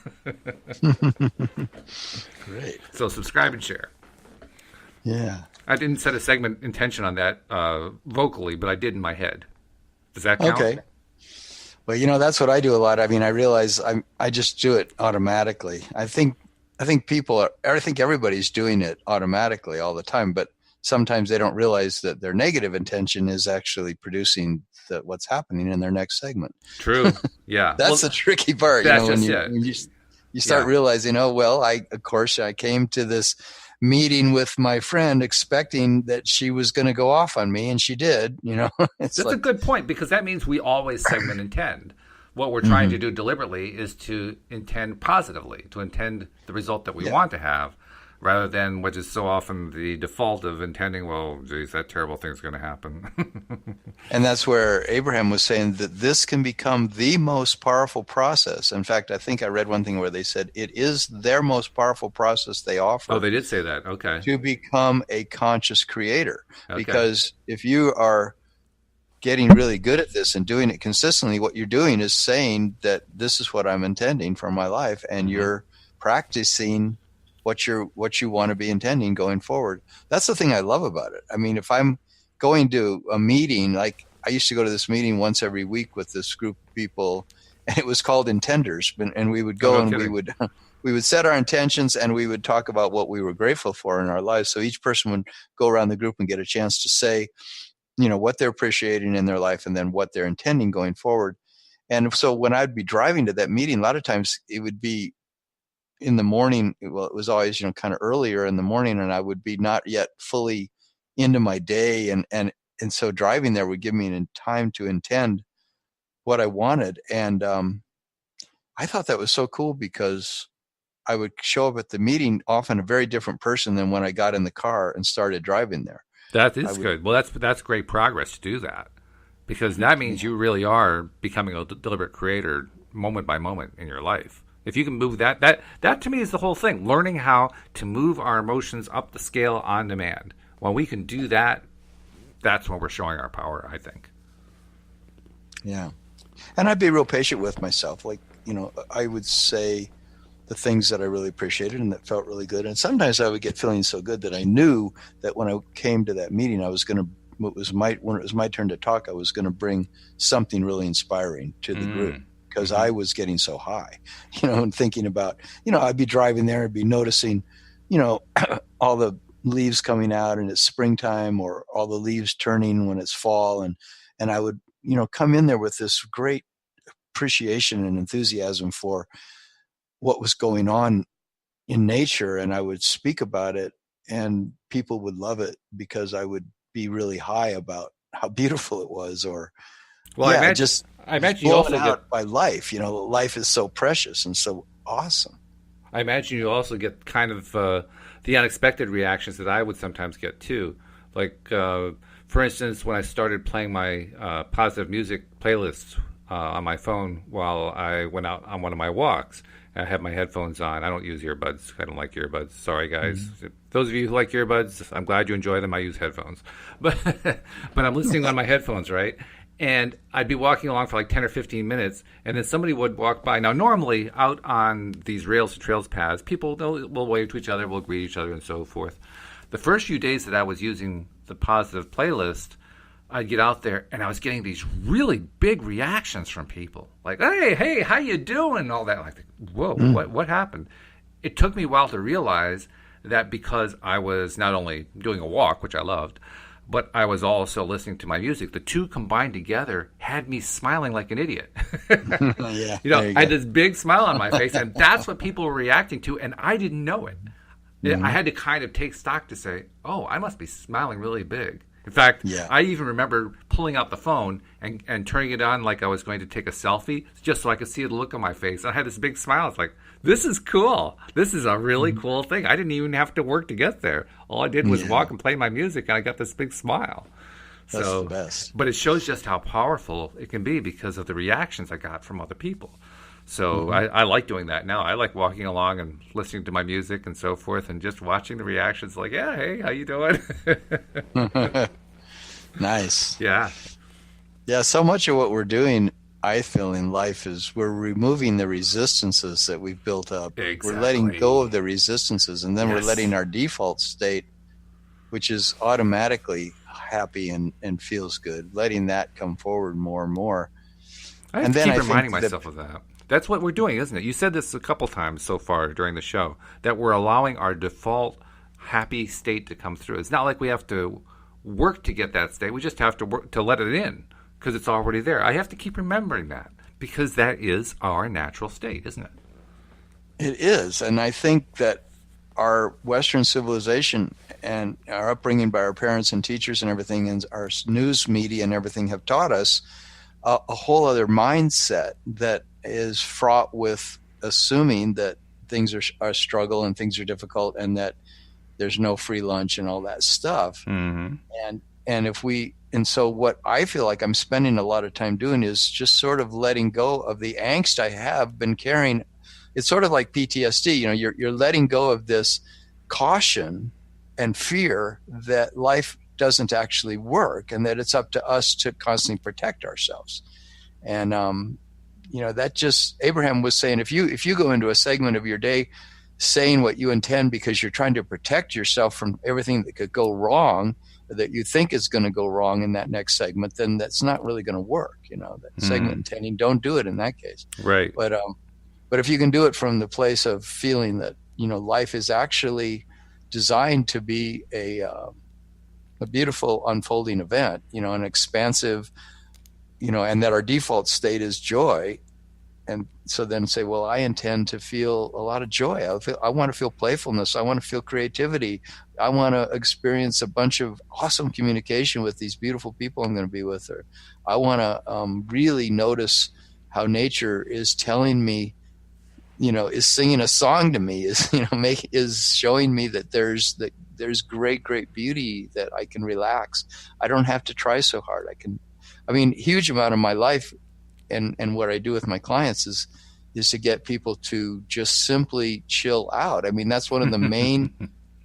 Great. So subscribe and share. Yeah. I didn't set a segment intention on that vocally, but I did in my head. Does that count? Okay. Well, you know, that's what I do a lot. I mean, I realize I just do it automatically. I think everybody's doing it automatically all the time, but sometimes they don't realize that their negative intention is actually producing what's happening in their next segment. True. Yeah. That's the tricky part. That's when you start realizing, oh, well, I came to this meeting with my friend expecting that she was going to go off on me, and she did, you know. That's a good point, because that means we always segment intend. What we're trying to do deliberately is to intend positively, to intend the result that we want to have, rather than what is so often the default of intending, well, geez, that terrible thing's going to happen. And that's where Abraham was saying that this can become the most powerful process. In fact, I think I read one thing where they said it is their most powerful process they offer. Oh, they did say that. Okay. To become a conscious creator. Okay. Because if you are getting really good at this and doing it consistently, what you're doing is saying that this is what I'm intending for my life, and you're practicing what you want to be intending going forward. That's the thing I love about it. I mean, if I'm going to a meeting, like I used to go to this meeting once every week with this group of people, and it was called Intenders, and we would go and we would set our intentions, and we would talk about what we were grateful for in our lives. So each person would go around the group and get a chance to say, what they're appreciating in their life and then what they're intending going forward. And so when I'd be driving to that meeting, a lot of times it would be in the morning. Well, it was always, kind of earlier in the morning, and I would be not yet fully into my day. And so driving there would give me time to intend what I wanted. And I thought that was so cool because I would show up at the meeting often a very different person than when I got in the car and started driving there. That is good. Well, that's great progress to do that, because that means you really are becoming a deliberate creator moment by moment in your life. If you can move that to me is the whole thing. Learning how to move our emotions up the scale on demand. When we can do that, that's when we're showing our power, I think. Yeah. And I'd be real patient with myself. Like, I would say the things that I really appreciated and that felt really good. And sometimes I would get feeling so good that I knew that when I came to that meeting, when it was my turn to talk, I was going to bring something really inspiring to the group, because I was getting so high, and thinking about, I'd be driving there and be noticing, all the leaves coming out and it's springtime, or all the leaves turning when it's fall. And I would, come in there with this great appreciation and enthusiasm for what was going on in nature, and I would speak about it, and people would love it because I would be really high about how beautiful it was. Or, well, I imagine you also get by life. Life is so precious and so awesome. I imagine you also get kind of the unexpected reactions that I would sometimes get too. Like, for instance, when I started playing my positive music playlists on my phone while I went out on one of my walks. I have my headphones on. I don't use earbuds. I don't like earbuds. Sorry, guys. Mm-hmm. Those of you who like earbuds, I'm glad you enjoy them. I use headphones. But I'm listening on my headphones, right? And I'd be walking along for like 10 or 15 minutes, and then somebody would walk by. Now, normally, out on these rails to trails paths, people will wave to each other, will greet each other, and so forth. The first few days that I was using the positive playlist, I'd get out there, and I was getting these really big reactions from people. Like, hey, how you doing? And all that. Like, whoa, what happened? It took me a while to realize that because I was not only doing a walk, which I loved, but I was also listening to my music. The two combined together had me smiling like an idiot. Yeah, I had this big smile on my face, and that's what people were reacting to, and I didn't know it. Mm-hmm. I had to kind of take stock to say, oh, I must be smiling really big. In fact, I even remember pulling out the phone and turning it on like I was going to take a selfie, just so I could see the look on my face. I had this big smile. It's like, this is cool. This is a really cool thing. I didn't even have to work to get there. All I did was walk and play my music, and I got this big smile. That's the best. But it shows just how powerful it can be because of the reactions I got from other people. So I like doing that now. I like walking along and listening to my music and so forth, and just watching the reactions. Like, yeah, hey, how you doing? Nice. Yeah. So much of what we're doing, I feel, in life is we're removing the resistances that we've built up. Exactly. We're letting go of the resistances, and then we're letting our default state, which is automatically happy and feels good, letting that come forward more and more. I have to keep reminding myself of that. That's what we're doing, isn't it? You said this a couple times so far during the show, that we're allowing our default happy state to come through. It's not like we have to work to get that state. We just have to work to let it in because it's already there. I have to keep remembering that because that is our natural state, isn't it? It is. And I think that our Western civilization and our upbringing by our parents and teachers and everything, and our news media and everything, have taught us a whole other mindset that is fraught with assuming that things are a struggle and things are difficult and that there's no free lunch and all that stuff. Mm-hmm. And so what I feel like I'm spending a lot of time doing is just sort of letting go of the angst I have been carrying. It's sort of like PTSD. You're letting go of this caution and fear that life doesn't actually work and that it's up to us to constantly protect ourselves. And that just, Abraham was saying, if you go into a segment of your day saying what you intend because you're trying to protect yourself from everything that could go wrong, that you think is going to go wrong in that next segment, then that's not really going to work. That segment intending, don't do it in that case. Right. But if you can do it from the place of feeling that, life is actually designed to be a beautiful unfolding event, an expansive, and that our default state is joy. And so then say, well, I intend to feel a lot of joy. I want to feel playfulness. I want to feel creativity. I want to experience a bunch of awesome communication with these beautiful people I'm going to be with. Or I want to really notice how nature is telling me, is singing a song to me, is showing me that there's great beauty, that I can relax. I don't have to try so hard. Huge amount of my life and what I do with my clients is to get people to just simply chill out. That's one of the main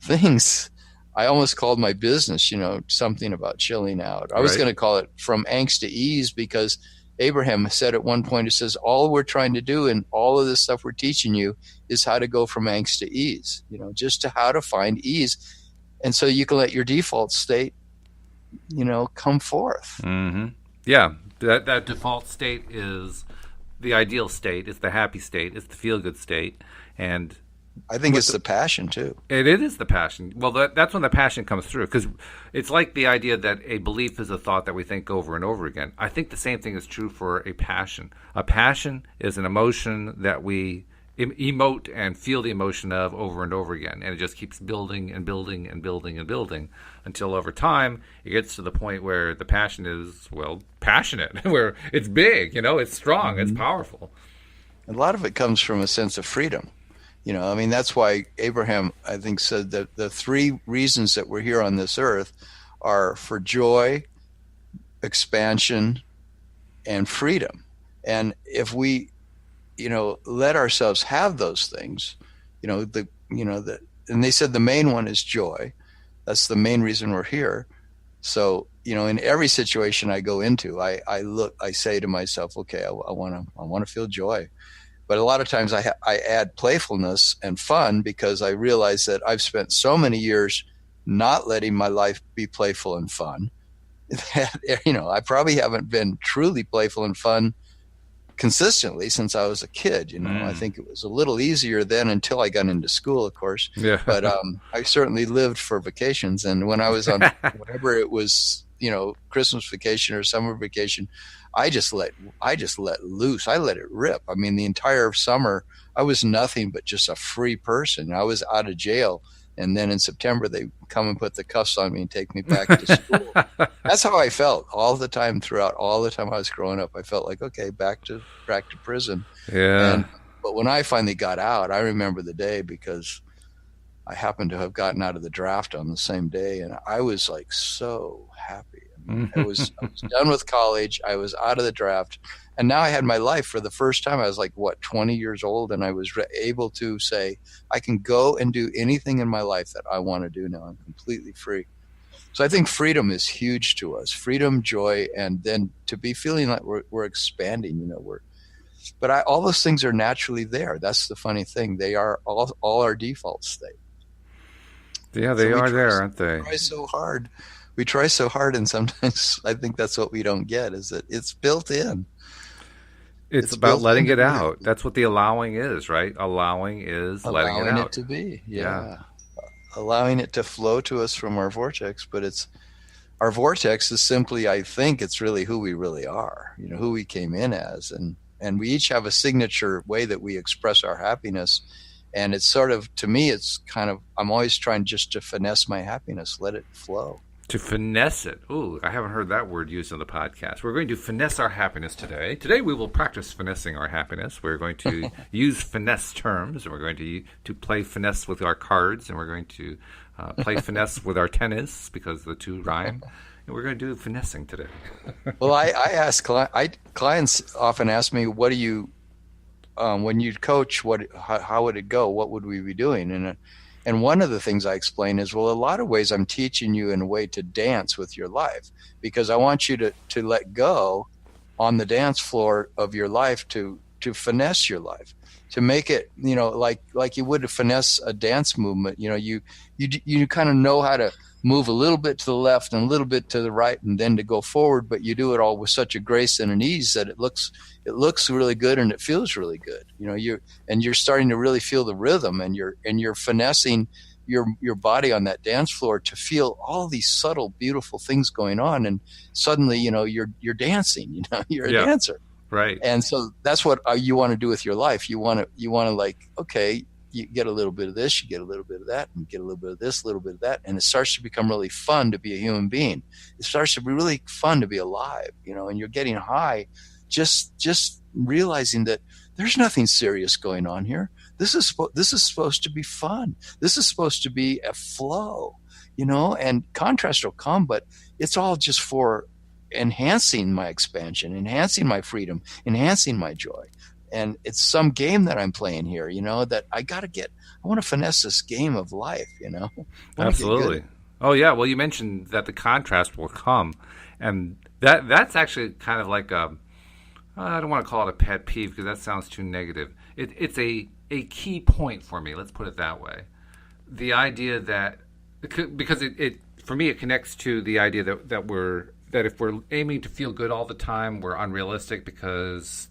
things. I almost called my business, something about chilling out. I was going to call it From Angst to Ease, because Abraham said at one point, he says, all we're trying to do and all of this stuff we're teaching you is how to go from angst to ease, just to how to find ease. And so you can let your default state, come forth. Mm-hmm. Yeah. That default state is the ideal state. It's the happy state. It's the feel-good state. And I think it's the passion, too. It is the passion. Well, that's when the passion comes through, because it's like the idea that a belief is a thought that we think over and over again. I think the same thing is true for a passion. A passion is an emotion that we emote and feel the emotion of over and over again, and it just keeps building and building and building and building until over time it gets to the point where the passion is, passionate, where it's big, it's strong, it's powerful. A lot of it comes from a sense of freedom. That's why Abraham, I think, said that the three reasons that we're here on this earth are for joy, expansion, and freedom. And if we let ourselves have those things, and they said the main one is joy. That's the main reason we're here. So, in every situation I go into, I say to myself, okay, I want to feel joy. But a lot of times I add playfulness and fun, because I realize that I've spent so many years not letting my life be playful and fun that, I probably haven't been truly playful and fun consistently since I was a kid. I think it was a little easier then until I got into school, of course. Yeah. But I certainly lived for vacations, and when I was on whatever it was, Christmas vacation or summer vacation, I just let loose. I let it rip. The entire summer I was nothing but just a free person. I was out of jail, and then in September they come and put the cuffs on me and take me back to school. That's how I felt all the time throughout all the time I was growing up. I felt like, okay, back to prison. Yeah. But when I finally got out, I remember the day, because I happened to have gotten out of the draft on the same day, and I was like so happy. I was done with college. I was out of the draft, and now I had my life for the first time. I was like, 20 years old, and I was able to say, I can go and do anything in my life that I want to do now. I'm completely free. So I think freedom is huge to us. Freedom, joy, and then to be feeling like we're expanding. But all those things are naturally there. That's the funny thing. They are all our default state. Yeah, they are there, aren't they? We try so hard, and sometimes I think that's what we don't get, is that it's built in. It's about letting it out. That's what the allowing is, right? Allowing is letting it out. Allowing it to be, yeah. Allowing it to flow to us from our vortex, but our vortex is simply, I think, it's really who we really are, who we came in as, and we each have a signature way that we express our happiness. And it's sort of, to me, it's kind of, I'm always trying just to finesse my happiness, let it flow. To finesse it. Ooh, I haven't heard that word used on the podcast. We're going to finesse our happiness today. Today we will practice finessing our happiness. We're going to use finesse terms, and we're going to play finesse with our cards, and we're going to play finesse with our tennis, because the two rhyme. And we're going to do finessing today. Well, I ask clients often ask me, what do you, when you coach, how would it go? What would we be doing? And one of the things I explain is, well, a lot of ways I'm teaching you in a way to dance with your life, because I want you to let go on the dance floor of your life to finesse your life, to make it, like you would to finesse a dance movement. You kind of know how to move a little bit to the left and a little bit to the right and then to go forward, but you do it all with such a grace and an ease that it looks really good and it feels really good. You're starting to really feel the rhythm, and you're finessing your body on that dance floor to feel all these subtle, beautiful things going on, and suddenly you're dancing. You're a dancer, right? And so that's what you want to do with your life. You want to like, okay, you get a little bit of this, you get a little bit of that, and you get a little bit of this, a little bit of that, and it starts to become really fun to be a human being. It starts to be really fun to be alive, and you're getting high, just realizing that there's nothing serious going on here. This is supposed to be fun. This is supposed to be a flow, and contrast will come, but it's all just for enhancing my expansion, enhancing my freedom, enhancing my joy. And it's some game that I'm playing here, that I want to finesse this game of life, Absolutely. Oh, yeah. Well, you mentioned that the contrast will come. And that's actually kind of like I don't want to call it a pet peeve because that sounds too negative. It's a key point for me. Let's put it that way. The idea that, because it for me, it connects to the idea that if we're aiming to feel good all the time, we're unrealistic because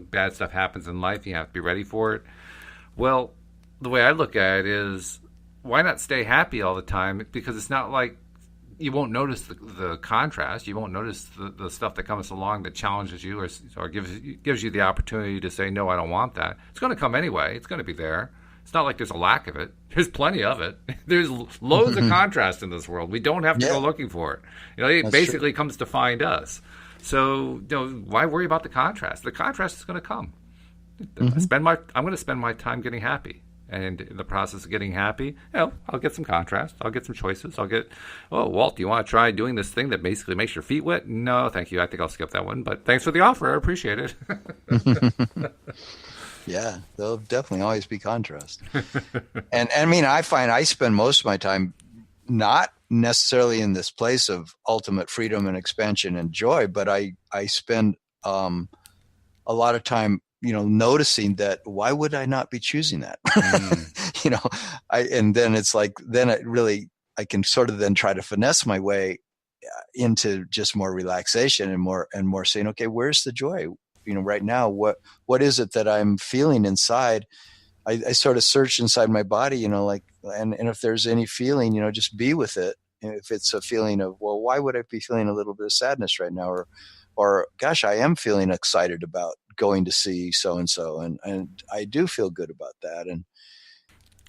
bad stuff happens in life. You have to be ready for it. Well, the way I look at it is, why not stay happy all the time? Because it's not like you won't notice the contrast. You won't notice the stuff that comes along that challenges you or gives you the opportunity to say, no, I don't want that. It's going to come anyway. It's going to be there. It's not like there's a lack of it. There's plenty of it. There's loads of contrast in this world. We don't have to go looking for it. It That's basically true. comes to find us. So, why worry about the contrast? The contrast is going to come. I'm going to spend my time getting happy. And in the process of getting happy, I'll get some contrast. I'll get some choices. I'll get, Walt, do you want to try doing this thing that basically makes your feet wet? No, thank you. I think I'll skip that one. But thanks for the offer. I appreciate it. Yeah, there'll definitely always be contrast. And I mean, I find I spend most of my time not necessarily in this place of ultimate freedom and expansion and joy, but I spend a lot of time, noticing that why would I not be choosing that? And then it's like, I can sort of then try to finesse my way into just more relaxation and more saying, okay, where's the joy? Right now, what is it that I'm feeling inside? I sort of search inside my body, and if there's any feeling, just be with it. If it's a feeling of, well, why would I be feeling a little bit of sadness right now? Or gosh, I am feeling excited about going to see so-and-so. And I do feel good about that. And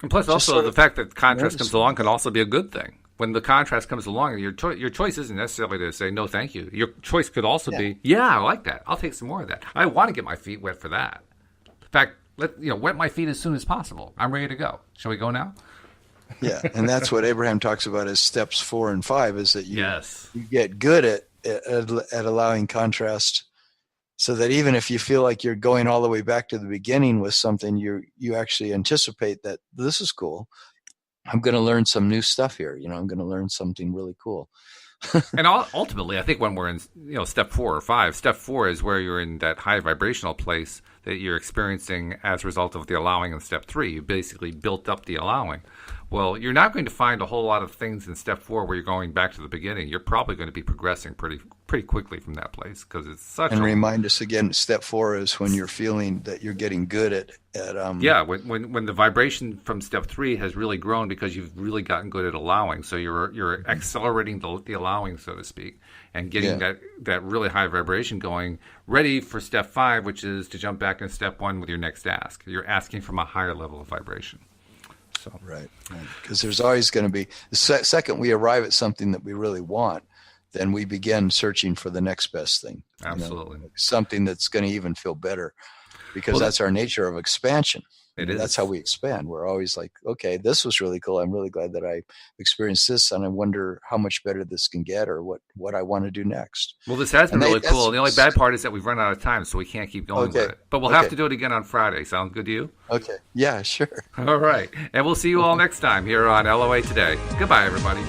plus also the fact that contrast comes along can also be a good thing. When the contrast comes along, your choice isn't necessarily to say, no, thank you. Your choice could also be, I like that. I'll take some more of that. I want to get my feet wet for that. In fact, wet my feet as soon as possible. I'm ready to go. Shall we go now? Yeah, and that's what Abraham talks about as steps 4 and 5, is that you get good at allowing contrast, so that even if you feel like you're going all the way back to the beginning with something, you actually anticipate that this is cool. I'm going to learn some new stuff here. I'm going to learn something really cool. And ultimately, I think when we're in step 4 or 5, step 4 is where you're in that high vibrational place that you're experiencing as a result of the allowing in step 3. You basically built up the allowing. Well, you're not going to find a whole lot of things in step 4 where you're going back to the beginning. You're probably going to be progressing pretty quickly from that place, because it's such. And remind us again, step 4 is when you're feeling that you're getting good at when the vibration from step 3 has really grown because you've really gotten good at allowing. So you're accelerating the allowing, so to speak, and getting that really high vibration going, ready for step 5, which is to jump back into step 1 with your next ask. You're asking from a higher level of vibration. So. Right. Because there's always going to be, the second we arrive at something that we really want, then we begin searching for the next best thing. Absolutely. Something that's going to even feel better, because that's our nature of expansion. It is. That's how we expand. We're always like, okay, this was really cool. I'm really glad that I experienced this, and I wonder how much better this can get, or what I want to do next. Well, this has been really cool. The only bad part is that we've run out of time, so we can't keep going with it. But we'll have to do it again on Friday. Sound good to you? Okay. Yeah, sure. All right. And we'll see you all next time here on LOA Today. Goodbye, everybody.